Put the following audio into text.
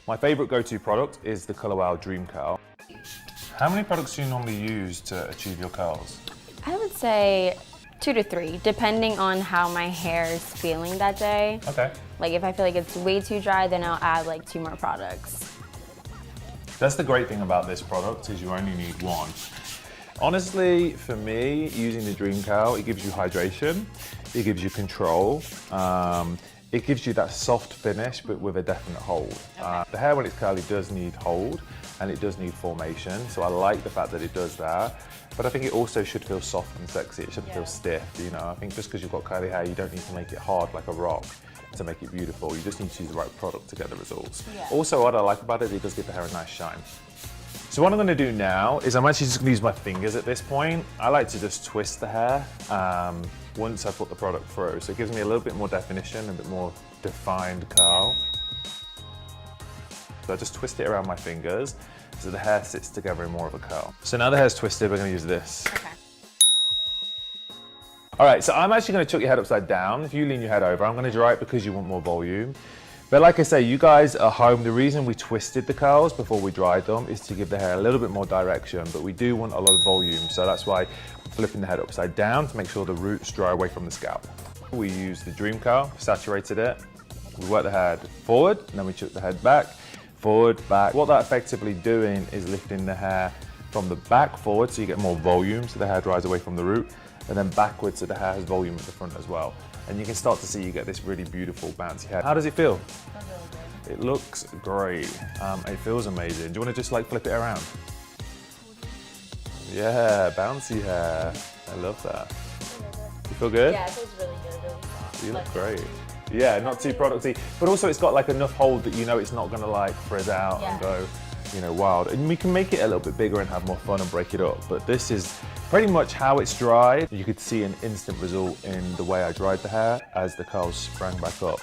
My favorite go-to product is the Color Wow Dream Curl. How many products do you normally use to achieve your curls? I would say 2 to 3, depending on how my hair is feeling that day. Okay. Like if I feel like it's way too dry, then I'll add like 2 more products. That's the great thing about this product is you only need one. Honestly, for me, using the Dream Curl, it gives you hydration, it gives you control, it gives you that soft finish but with a definite hold. The hair when it's curly does need hold and it does need formation, so I like the fact that it does that. But I think it also should feel soft and sexy, it shouldn't feel stiff, you know. I think just because you've got curly hair, you don't need to make it hard like a rock to make it beautiful. You just need to use the right product to get the results. Also, what I like about it does give the hair a nice shine. So what I'm gonna do now is I'm actually just gonna use my fingers at this point. I like to just twist the hair once I put the product through. So it gives me a little bit more definition, a bit more defined curl. So I just twist it around my fingers so the hair sits together in more of a curl. So now the hair's twisted, we're gonna use this. Okay. All right, so I'm actually gonna tilt your head upside down. If you lean your head over, I'm gonna dry it because you want more volume. But like I say, you guys at home, the reason we twisted the curls before we dried them is to give the hair a little bit more direction, but we do want a lot of volume. So that's why we're flipping the head upside down to make sure the roots dry away from the scalp. We used the Dream Curl, saturated it. We work the head forward, and then we tilt the head back, forward, back. What that effectively doing is lifting the hair from the back forward so you get more volume, so the hair dries away from the root, and then backwards so the hair has volume at the front as well. And you can start to see you get this really beautiful bouncy hair. How does it feel? It looks great. It feels amazing. Do you want to just like flip it around? Yeah, bouncy hair. I love that. You feel good? Yeah, it feels really good, really soft. You look great. Yeah, not too producty, but also it's got like enough hold that you know it's not gonna like frizz out and go, you know, wild. And we can make it a little bit bigger and have more fun and break it up, but this is pretty much how it's dried. You could see an instant result in the way I dried the hair as the curls sprang back up.